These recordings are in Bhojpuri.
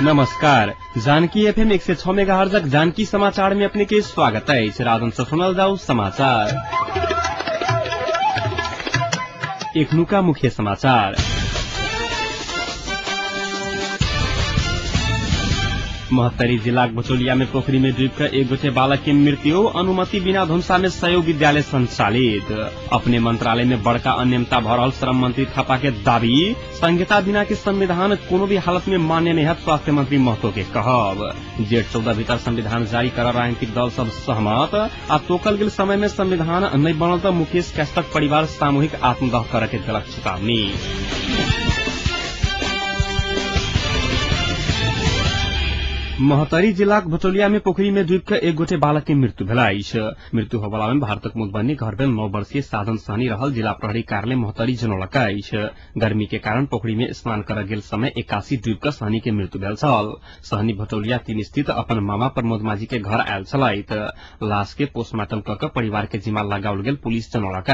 नमस्कार। जानकी एफएम 106 मेगाहर्ज जानकी समाचार में अपने के स्वागत है। राजन से सुनल जाओ समाचार। एकनुका मुख्य समाचार। महत्तरी जिला भचौलिया में पोखरी में डूबकर एक गोटे बालक की मृत्यु। अनुमति बिना धुमसा में 100 विद्यालय संचालित। अपने मंत्रालय में बड़का अनियमितता भ रहल श्रम मंत्री थापा के दावी। संहिता बिना के संविधान कोनो भी हालत में मान्य नहीं है, स्वास्थ्य मंत्री महतो के कहब। जेठ 14 भीतर संविधान जारी कर राजनीतिक दल सब सहमत। आ तोकल गेल समय में संविधान नहीं बनल तो मुकेश कैस्टक परिवार सामूहिक आत्मदाह करे के देलक चेतावनी। महतरी जिला भचौलिया में पोखरी में डूबकर एक गोटे बालक की मृत्यु भेल। मृत्यु होबला में भारतक मुदबनी घर भेल 9 वर्षीय साधन सहनी रहल जिला प्रहरी कार्यालय महतरी जनौलक। गर्मी के कारण पोखरी में स्नान कर गेल समय 81 डूबकर सहनी के मृत्यु भेल छल। सहनी भचौलिया 3 स्थित अपन मामा प्रमोद माझी के घर आयल छलैथ। लाश के पोस्टमार्टम क परिवार के जिम्मा लगाओल गेल पुलिस जनौलक।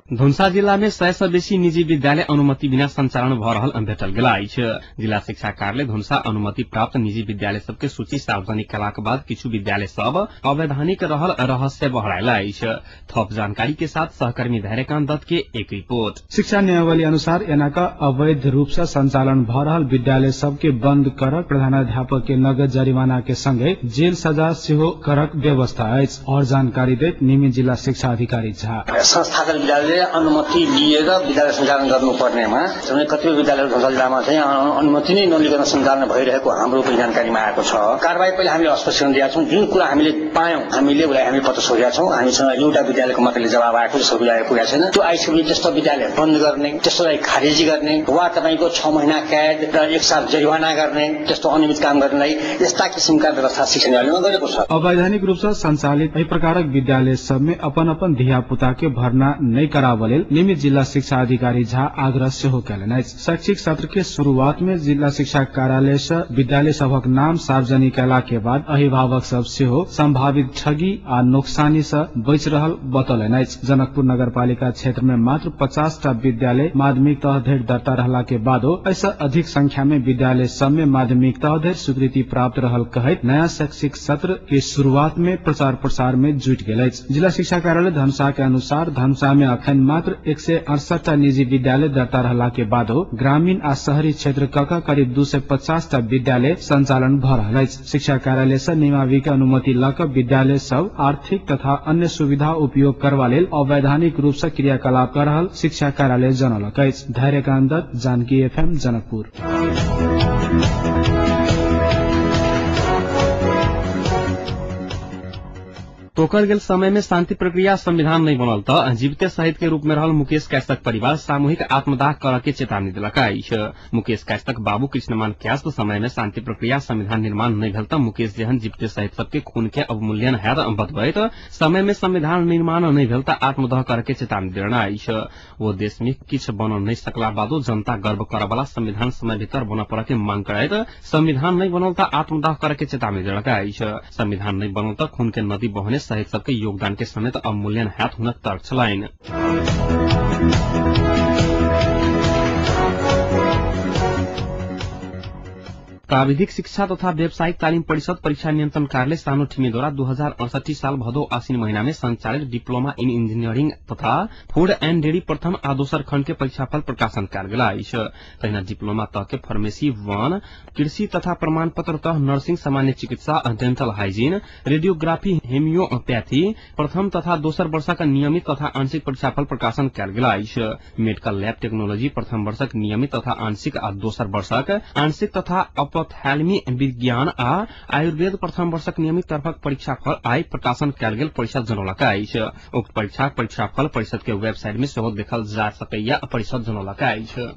धनुषा जिला में 100 से बेसी निजी विद्यालय अनुमति बिना संचालन भ रहल भेटल गेल अछि। जिला शिक्षा कार्यालय धनुषा अनुमति प्राप्त निजी विद्यालय सबके सूची सार्वजनिक कलाक बाद किछु विद्यालय सब अवैधानिक रहल रहस्य बहरायल अछि। थप जानकारी के साथ सहकर्मी धैर्यकांत दत्त के एक रिपोर्ट। शिक्षा नियमावली अनुसार एनाका अवैध रूप से संचालन भ रहल विद्यालय सबके बंद कर प्रधानाध्यापक के नगद जरिमाना के संगे जेल सजा सेहो करक व्यवस्था अछि। और जानकारी दैत नियमित जिला शिक्षा अधिकारी झा संस्थागत विद्यालय अनुमति लिएर विद्यालय सञ्चालन गर्नुपर्नेमा कतिपय विद्यालय धनुषा जिल्लामा चाहिँ अनुमति नै नलिकन सञ्चालन भइरहेको हाम्रो पनि जानकारीमा आएको छ। कारबाही पहिले हामीले स्पष्टीकरण दिएका छौं। जुन कुरा हामीले पायौं हामीले उसलाई हामी पत्र सोधेका छौं। हामीसँग एउटा विद्यालयको मात्रै जवाब आएको, सबै विद्यालय पुगेको छैन। त्यो आइसकेपछि त्यस्तो विद्यालय बन्द गर्ने, त्यसलाई खारेजी गर्ने वा तपाईको 6 महिना कैद र 1 साल जरिवाना गर्ने, त्यस्तो अनियमित काम गर्नेलाई यस्ता किसिमका व्यवस्था शिक्षा नियमले गरेको छ। अवैधानिक रूप से संचालित यही प्रकारक विद्यालय सब में अपन अपन धिया पुता के भर्ना नहीं करावल नियमित जिला शिक्षा अधिकारी झा आग्रह सेहो कयलनि। शैक्षिक सत्र के शुरुआत में जिला शिक्षा कार्यालय से विद्यालय सबक नाम सार्वजनिक कयला के बाद अभिभावक सब सेहो संभावित ठगी आ नोकसानी से बच रहल बतौलनि। जनकपुर नगरपालिका क्षेत्र में मात्र 50 टा विद्यालय माध्यमिक तह धरि दर्ता रहला के बादो ऐसा अधिक संख्या में विद्यालय सब में माध्यमिक तह धरि स्वीकृति प्राप्त रहल कहैत नया शैक्षिक सत्र के शुरुआत में प्रचार प्रसार में जुट गेल। जिला शिक्षा कार्यालय धनुषा के अनुसार धनुषा में अखन मात्र 168 टा निजी विद्यालय दर्ता रहला के बादो ग्रामीण आ शहरी क्षेत्र कक करीब 250 टा विद्यालय संचालन भ रहल अछि। शिक्षा कार्यालय से नियमावली के अनुमति लक विद्यालय सब आर्थिक तथा अन्य सुविधा उपयोग करवा लेल अवैधानिक रूप से क्रियाकलाप कर रहल शिक्षा कार्यालय जनौलक अछि। धैर्यकांत दत्त, जानकी एफएम, जनकपुर। तोकल गेल समय में शांति प्रक्रिया संविधान नहीं बनल तो जीवित शहीद के रूप में रहल मुकेश कैस्टक परिवार सामूहिक आत्मदाह कर के चेतावनी दिलक। मुकेश कैस्टक बाबू कृष्णमान क्यास समय में शांति प्रक्रिया संविधान निर्माण नहीं भेल तो मुकेश जेहन जीवित शहीद सबके खून के अवमूल्यन हैत बतबैत समय में संविधान निर्माण नहीं भेल तो आत्मदाह कर के चेतावनी दिलनि। वो देश में किछ बन नहीं सकला बादो जनता गर्व करे वाला संविधान समय भीतर बन पड़ के मांग करैत संविधान नहीं बनल तो आत्मदाह कर के चेतावनी दिलक। संविधान नहीं बनल तो खून के नदी बहने शहीद सबके योगदान के समेत अवमूल्यन हाथ हुनक तर्क छलैन। प्राविधिक शिक्षा तथा व्यावसायिक तालीम परिषद परीक्षा नियंत्रण कार्यालय सानो ठिमी द्वारा 2068 साल भदौ आश्विन महीना में संचालित डिप्लोमा इन इंजीनियरिंग तथा फूड एंड डेयरी प्रथम आ दोसर खंड के परीक्षाफल प्रकाशन कयल गेल अछि। तहिना डिप्लोमा तह के फार्मेसी 1, कृषि तथा प्रमाण पत्र तह नर्सिंग, सामान्य चिकित्सा, डेंटल हाइजीन, रेडियोग्राफी, हेमियोपैथी प्रथम तथा दोसर वर्षक नियमित तथा आंशिक परीक्षाफल प्रकाशन कयल गेल अछि। मेडिकल लैब टेक्नोलॉजी प्रथम वर्षक नियमित तथा आंशिक आ दोसर वर्षक आंशिक तथा थैलमी विज्ञान आ आयुर्वेद प्रथम वर्षक नियमित तरफक परीक्षाफल आइ प्रकाशन कयल गेल परिषद जनौलक अछि। उक्त परीक्षाफल परिषद के वेबसाइट में सेहो देखल जा सकैया, परिषद जनौलक अछि।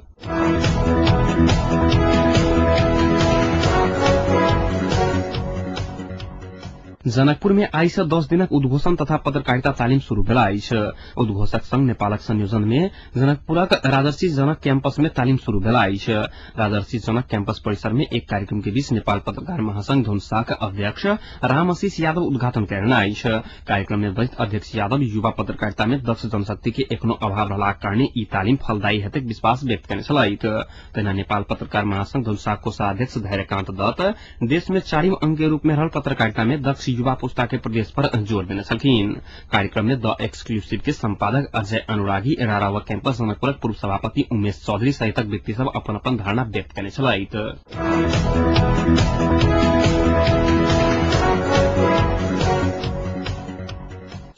जनकपुर में आइस 10 दिनक उद्घोषण तथा पत्रकारिता तालिम शुरू भेला आइस। उद्घोषक संघ नेपालक संयोजन में जनकपुरक राजर्षि जनक कैंपस में तालिम शुरू भेला आइस। राजर्षि जनक कैंपस परिसर में एक कार्यक्रम के बीच नेपाल पत्रकार महासंघ धुनसाक अध्यक्ष रामआशीष यादव उद्घाटन करने आइस। कार्यक्रम में वरिष्ठ अध्यक्ष यादव युवा पत्रकारिता में दक्ष जनशक्ति के एखनो अभाव रहला कारणे ई तालिम फलदायी हेतु विश्वास व्यक्त करने छलाइत। तहिना नेपाल पत्रकार महासंघ धुनसाक कोषाध्यक्ष धैर्यकान्त दत्त देश में 4वीं अंक के रूप में रहल पत्रकारिता में दक्ष युवा पुस्ता के प्रदेश पर जोर देने छलखिन। कार्यक्रम में द एक्सक्लूसिव के संपादक अजय अनुरागी, रारावा कैंपस जनकपुरक पूर्व सभापति उमेश चौधरी सहितक व्यक्ति सब अपन अपन धारणा व्यक्त करने छलाइत।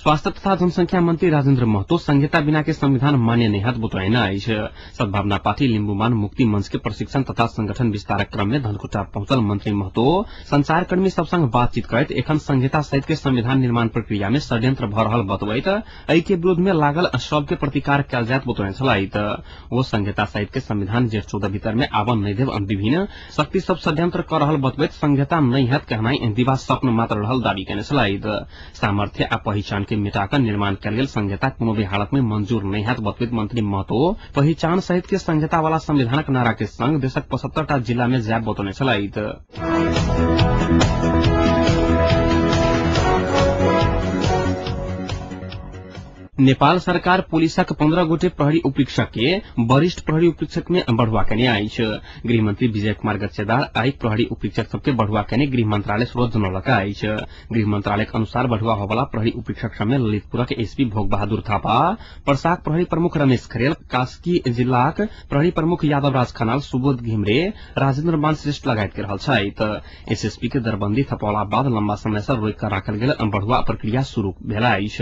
स्वास्थ्य तथा जनसंख्या मंत्री राजेन्द्र महतो संहिता बिना के संविधान मान्य नहीं हाथ बुतराइन आइस। सद्भावना पार्टी लिम्बुमान मुक्ति मंच के प्रशिक्षण तथा संगठन विस्तारक क्रम में धनकुटा पहुंचल मंत्री महतो संचारकर्मी सब संग बातचीत करत एखन संहिता सहित के संविधान निर्माण प्रक्रिया में षड्यंत्र भ रहल बतबैत एहि के विरोध में लागल सबके प्रतिकार कयल जायत बुतराइन छलाइत। वो संहिता सहित के संविधान जेठ 14 भीतर में आवन नहीं देव विभिन्न शक्ति सब षड्यंत्र कर रहल बतबैत संहिता नहीं हाथ कहनाई दिवा स्वप्न मात्र रहल दावी करने छलाइत। सामर्थ्य आ पहचान मिटाकर निर्माण कयल गेल संहिता कोनो भी हालत में मंजूर नहीं हाथ बतबैत मंत्री महतो पहचान सहित के संहिता वाला संविधानक नारा के संग देशक 75टा जिला में जायब बतौने छलाइत। नेपाल सरकार पुलिसक 15 गोटे प्रहरी उपरीक्षक के वरिष्ठ प्रहरी उपरीक्षक में बढ़ुआ करने आइस। गृहमंत्री विजय कुमार गच्छेदार आई प्रहरी उपरीक्षक सबके बढ़ुआ करने गृह मंत्रालय स्रोत जनौलक आइस। गृह मंत्रालय के अनुसार बढ़ुआ होवाला प्रहरी उपरीक्षक सब में ललितपुर के एसपी भोग बहादुर थापा, पर्साक प्रहरी प्रमुख रमेश खरेल, कास्की जिलाक प्रहरी प्रमुख यादव राज खनाल, सुबोध घिमरे, राजेन्द्र मान श्रेष्ठ लगायत के रहल छथि। एसएसपी के दरबंदी थपौला बाद लंबा समय से रोक कर राखल गेल बढ़ुआ प्रक्रिया शुरू भेल आइस।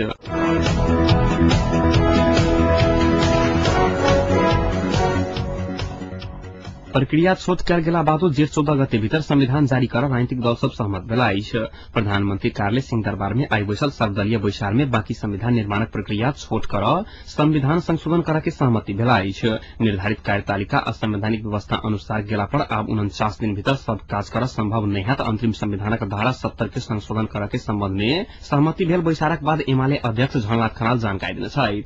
प्रक्रिया छोट कयल गेला बादो जेठ 14 गते भीतर संविधान जारी कर राजनीतिक दल सब सहमत भेला आइस। प्रधानमंत्री कार्यालय सिंहदरबार में आई बैसल सर्वदलीय बैसार में बाकी संविधान निर्माणक प्रक्रिया छोट कर संविधान संशोधन करे के सहमति भेला आइस। निर्धारित कार्यतालिका आ संवैधानिक व्यवस्था अनुसार गेला पर अब 49 दिन भीतर सब काज कर संभव नहीं है। अंतरिम संविधानक धारा 70 के संशोधन करे के संबंध में सहमति भेल बैसारक बाद एमाले अध्यक्ष झलनाथ खनाल जानकारी देने छथि।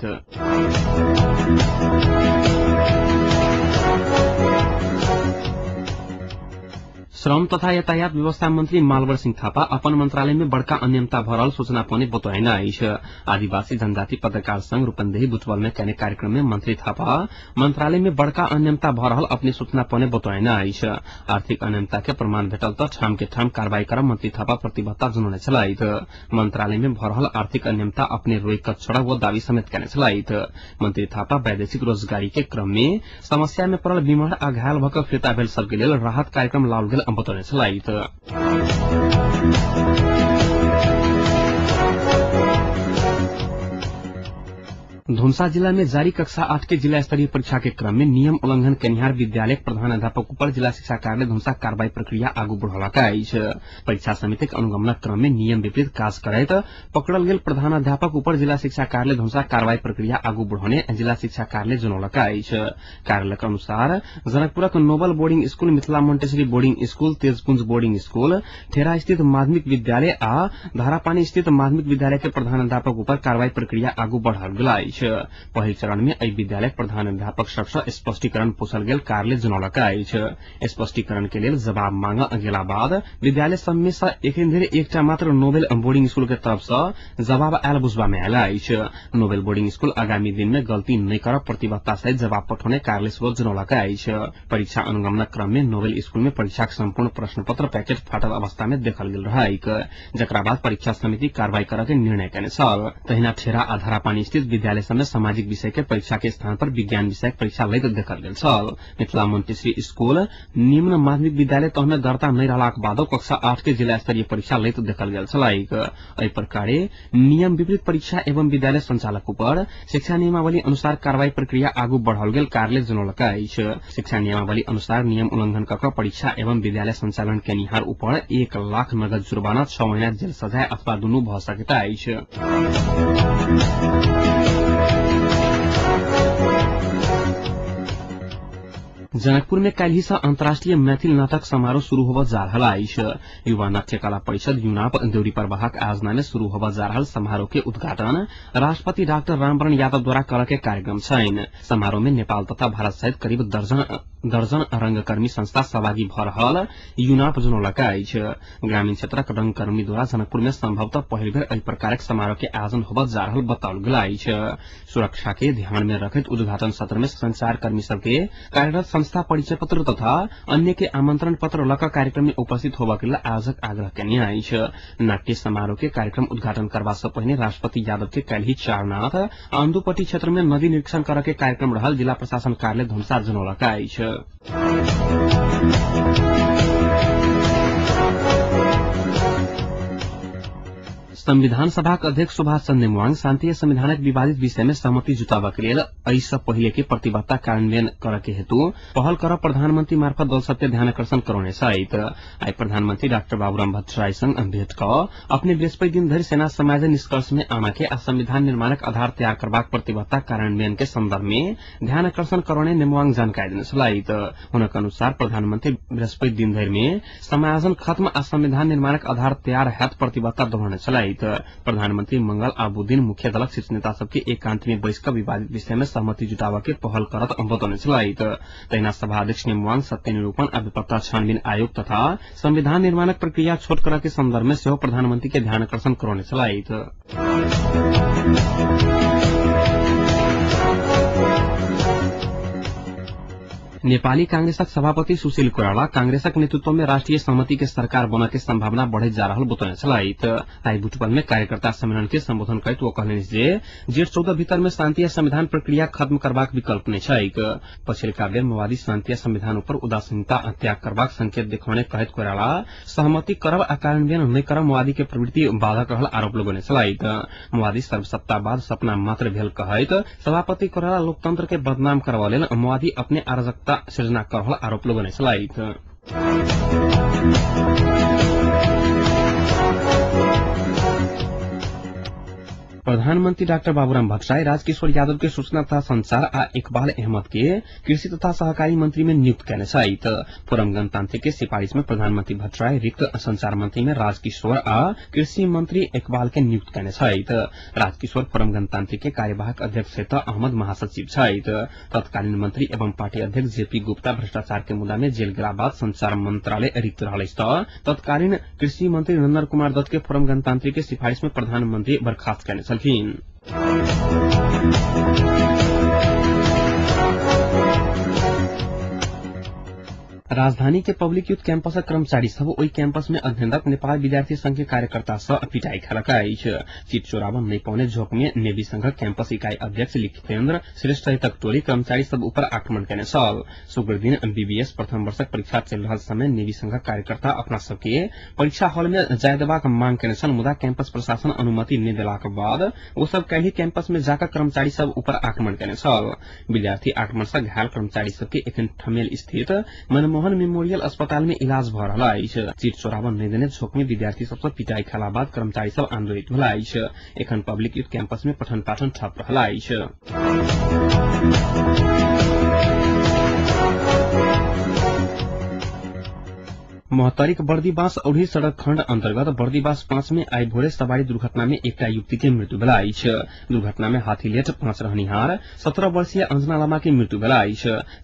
श्रम तथा यातायात व्यवस्था मंत्री मालवर सिंह थापा अपन मंत्रालय में बड़का अनियमितता भरल सूचना पाने बतौन आइस। आदिवासी जनजाति पत्रकार संघ रूपन्देही बुटवल में कहने कार्यक्रम में मंत्री थापा मंत्रालय में बड़का अनियमितता भरल अपने सूचना पाने बतौन आइस। आर्थिक अनियमितता के प्रमाण भेटल तो ठाम के ठाम कार्रवाई कर मंत्री थापा प्रतिबद्धता जनाउने छलाइत। मंत्रालय में भरल आर्थिक अनियमितता अपने रोक कर छोड़ा वो दावी समेत करने छलाइत। मंत्री थापा वैदेशिक रोजगारी के क्रम में समस्या में पड़ल बीमार आ घायल भकर फिर्ता भेल सबके लेल राहत कार्यक्रम लाओल गेल बतौने छलाइत। धुनसा जिला में जारी कक्षा 8 के जिला स्तरीय परीक्षा के क्रम में नियम उल्लंघन कनिहार विद्यालय प्रधान अध्यापक ऊपर जिला शिक्षा कार्यालय धुनसा कार्रवाई प्रक्रिया आगू बढ़ौलक आइस। परीक्षा समिति के अनुगमन क्रम में नियम विपरीत काज करैत पकड़ल गेल प्रधान अध्यापक ऊपर जिला शिक्षा कार्यालय धुनसा कार्रवाई प्रक्रिया आगू बढ़ौने जिला शिक्षा कार्यालय जनौलक आइस। कार्यालय के अनुसार जनकपुरक Noble boarding school, Mithila Montessori boarding school, Tejpunj boarding school, ठेरा स्थित माध्यमिक विद्यालय आ धारापानी स्थित माध्यमिक विद्यालय के प्रधान अध्यापक ऊपर कार्रवाई प्रक्रिया आगू बढ़ाल गेल आइस। पहिल चरण में एहि विद्यालय प्रधान अध्यापक सबसे स्पष्टीकरण पूछल गेल कार्यालय जनौलक आइस। स्पष्टीकरण के लेल जवाब मांगल गेला बाद विद्यालय सब में से एखन धरि एकटा मात्र नोबेल बोर्डिंग स्कूल के तरफ से जवाब आयल बुझबा में आयल आइस। नोबेल बोर्डिंग स्कूल आगामी दिन में गलती नहीं कर प्रतिबद्धता सहित जवाब पठाउने कार्यालय स्रोत जनौलक आइस। परीक्षा अनुगमन क्रम में नोबेल स्कूल में परीक्षा के संपूर्ण प्रश्न पत्र पैकेट फाटल अवस्था में देखल गेल रहैक, जकरा बाद परीक्षा समिति कार्रवाई करे के निर्णय कयने छल। तहिना ठेरा आ धारापानी स्थित विद्यालय सब में सामाजिक विषय के परीक्षा के स्थान पर विज्ञान विषय परीक्षा लैत देखल गेल छल। मिथिला मोन्टेसरी स्कूल निम्न माध्यमिक विद्यालय तह में दर्ता नहीं रहलाक बादो कक्षा 8 के जिला स्तरीय परीक्षा लैत देखल गेल छलाइक। एहि प्रकारे नियम विपरीत परीक्षा एवं विद्यालय संचालक ऊपर शिक्षा नियमावली अनुसार कार्रवाई प्रक्रिया आगू बढ़ाओल गेल कार्यालय जनौलक आइस। शिक्षा नियमावली अनुसार नियम उल्लंघन कऽ परीक्षा एवं विद्यालय संचालन केनिहार ऊपर 1 लाख नगद जुर्माना, 6 महीना जेल सजाय अथवा दुनू भऽ सकैत आइस। जनकपुर में काल्हि से अंतर्राष्ट्रीय मैथिल नाटक समारोह शुरू होब जा रहा है। युवा नाट्य कला परिषद यूनाप देउरी प्रवाहक आयोजना में शुरू होब जा रहा समारोह के उद्घाटन राष्ट्रपति डाक्टर रामवरण यादव द्वारा कर के कार्यक्रम छैन। समारोह में नेपाल तथा भारत सहित करीब दर्जन रंगकर्मी संस्था सहभागी भ रहल यूनाप जनौलका अछि। ग्रामीण क्षेत्रक रंगकर्मी द्वारा जनकपुर में संभवतः पहिल बेर एहि प्रकारक समारोह के आयोजन होब जा रहल बताओल गेल अछि। सुरक्षा के ध्यान में रखैत उद्घाटन सत्र में संचारकर्मी सबके कार्यरत संस्था परिचय पत्र तथा अन्य के आमंत्रण पत्र लकर कार्यक्रम में उपस्थित होबा के लिए आयोजक आग्रह केने अछि। नाट्य समारोह के कार्यक्रम उद्घाटन करबा से पहिने राष्ट्रपति यादव के काल्हि चारनाथ आंदुपट्टी क्षेत्र में नदी निरीक्षण कर के कार्यक्रम रहल जिला प्रशासन कार्यालय धनुषा जनौलका अछि। संविधान सभाक अध्यक्ष सुभाष चन्द्र नेमुवाङ शान्ति संविधानक विवादित विषय में सहमति जुटाबा के लेल एहिसँ पहिले के प्रतिबद्धता कार्यान्वयन करे के हेतु पहल कर प्रधानमंत्री मार्फत दल सबके ध्यानकर्षण कराउने सहित आई प्रधानमंत्री डाक्टर बाबूराम भट्टराई संग भेट क अपने बृहस्पति दिन धरि सेना समायोजन निष्कर्ष में आमा के आ संविधान निर्माणक आधार तैयार करबाक प्रतिबद्धता कार्यान्वयन के संदर्भ में ध्यानकर्षण कराउने नेमुवाङ जानकारी देने सहित हुनक अनुसार प्रधानमंत्री बृहस्पति दिन धरि में समायोजन खत्म आ संविधान निर्माणक आधार तैयार हैत प्रतिबद्धता दोहराउने सहित प्रधानमंत्री मंगल आ बुधदिन मुख्य दलक शीर्ष नेता सबके एकांत में बैस विवादित विषय में सहमति जुटावा के पहल करत बतौने सहित तहिना सभाध्यक्ष नेमुवाङ सत्य निरूपण आ विपत्ता छानबीन आयोग तथा संविधान निर्माणक प्रक्रिया छोट करे के संदर्भ में सेहो प्रधानमंत्री के ध्यानकर्षण कराउने सहित नेपाली कांग्रेसक सभापति सुशील कोइराला कांग्रेसक नेतृत्व में राष्ट्रीय सहमति के सरकार बन के संभावना बढ़े जा रहा बताउने सहित आई बुटवल में कार्यकर्ता सम्मेलन के संबोधन करते वो कहने जे जेठ 14 भीतर में शांति या संविधान प्रक्रिया खत्म करबाक विकल्प नहीं छैक। पछिल्का बेर माओवादी शांति या संविधान पर उदासीनता त्याग करबाक संकेत देखाउने कहत कोइराला सहमति करब आ कार्यान्वयन नहीं करब माओवादी के प्रवृत्ति बाधक रहल आरोप लगाउने सहित माओवादी सर्वसत्तावाद सपना मात्र भेल कहत सभापति कोइराला लोकतंत्र के बदनाम करबा लेल माओवादी अपने अराजकता सृजना कर रहल आरोप लगाउने सहित प्रधानमंत्री डाक्टर बाबूराम भट्टराई राजकिशोर यादव के सूचना तथा संचार आ इकबाल अहमद के कृषि तथा सहकारी मंत्री में नियुक्त करने सहित फोरम गणतांत्रिक के सिफारिश में प्रधानमंत्री भट्टराई रिक्त संचार मंत्री में राजकिशोर आ कृषि मंत्री इकबाल के नियुक्त करने सहित राजकिशोर फोरम गणतांत्रिक के कार्यवाहक अध्यक्ष सहित अहमद महासचिव सहित तत्कालीन मंत्री एवं पार्टी अध्यक्ष जेपी गुप्ता भ्रष्टाचार के मुद्दा में जेल गेला बाद संचार मंत्रालय रिक्त रहल तत्कालीन कृषि मंत्री नंदन कुमार दत्त के फोरम गणतांत्रिक के सिफारिश में प्रधानमंत्री बर्खास्त करने राजधानी के पब्लिक यूथ कैंपस कर्मचारी सब ओई कैंपस में अध्ययनरत नेपाल विद्यार्थी संघ के कार्यकर्ता सब पिटाई खेलका सीट चोरावन नहीं पाउने झोंक में नेवी संघ कैंपस इकाई अध्यक्ष लिखितेन्द्र श्रेष्ठ सहित टोली कर्मचारी सब ऊपर आक्रमण करने शुक्र दिन बीबीएस प्रथम वर्षक परीक्षा चल रहा समय नेवी संघ कार्यकर्ता अपना सबके परीक्षा हॉल में जाय देबाक मांग करने मुदा कैंपस प्रशासन अनुमति नहीं देलाक बाद वो सब कहीं कैंपस में जाकर कर्मचारी सब ऊपर आक्रमण करने विद्यार्थी आक्रमण से घायल कर्मचारी सबके एखन ठमेल स्थित मनमोहन मेमोरियल अस्पताल में इलाज भ रहा है। सीट चोरावन नहीं देने झोंक में विद्यार्थी सबसे पिटाई खेला बाद कर्मचारी सब आंदोलित होला एखन पब्लिक यूथ कैंपस में पठन पाठन ठप रहा मोहतरीक बर्दीबास औढ़ी सड़क खंड अंतर्गत बर्दीबास 5 में आई भोरे सवारी दुर्घटना में एक युवती की मृत्यु भेल दुर्घटना में हाथीलेट 5 रहनिहार 17 वर्षीय अंजना लामा की मृत्यु भेल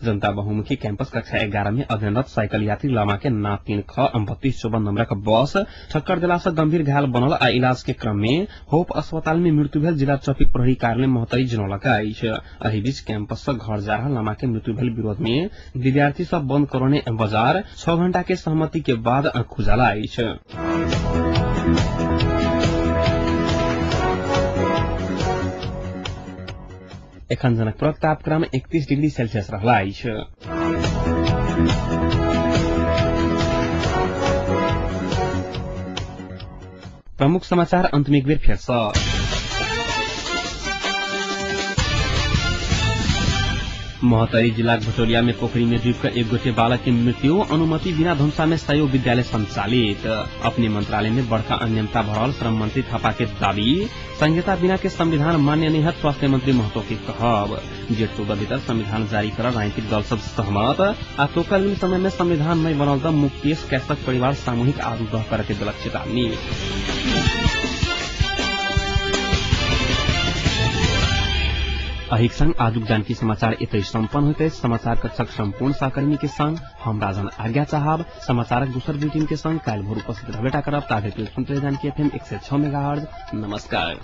जनता बहुमुखी कैंपस कक्षा 11 में अध्ययनरत साइकिल यात्री लामा के ना 3 ख 3254 नंबरक बस ठक्कर देला से गंभीर घायल बनल आ इलाज के क्रम में होप अस्पताल में मृत्यु भेल जिला ट्रैफिक प्रहरी कार्यालय मोहतरी जनौलका एहि बीच कैंपस से घर जा रहा लामा के मृत्यु भेल विरोध में विद्यार्थी सब बंद करने बाजार 6 घंटा के सहमति के बाद खुजाला एखन जनकपुरक तापक्रम 31 डिग्री सेल्सियस रहला प्रमुख समाचार अंत में एक बेर फेर महोत्तरी जिला भटोलिया में पोखरी में डूबकर एक गोटे बालक की मृत्यु। अनुमति बिना धुम्सा में 100 विद्यालय संचालित। अपने मंत्रालय में बड़का अनियमितता भरल श्रम मंत्री थापा के दावी। संहिता बिना के संविधान मान्य नहीं है, स्वास्थ्य मंत्री महतो के कहब। जेठ 14 भीतर संविधान जारी कर राजनीतिक दल सब सहमत। आ तोकालीन समय में संविधान नहीं बनल त मुकेश कैसक परिवार सामूहिक आत्मदाह करे के दिलक चेतावनी। अहिक संग आजुक जानकी समाचार एतै सम्पन्न होते। समाचार कक्षक सम्पूर्ण सहकर्मी के संग हम राजन आज्ञा चाहब। समाचारक दूसर बुलेटिन के संग काल्हि भोर उपस्थित रहबेटा करब। ताधरि सुनते जानकी FM 106 मेगाहर्ट्ज। नमस्कार।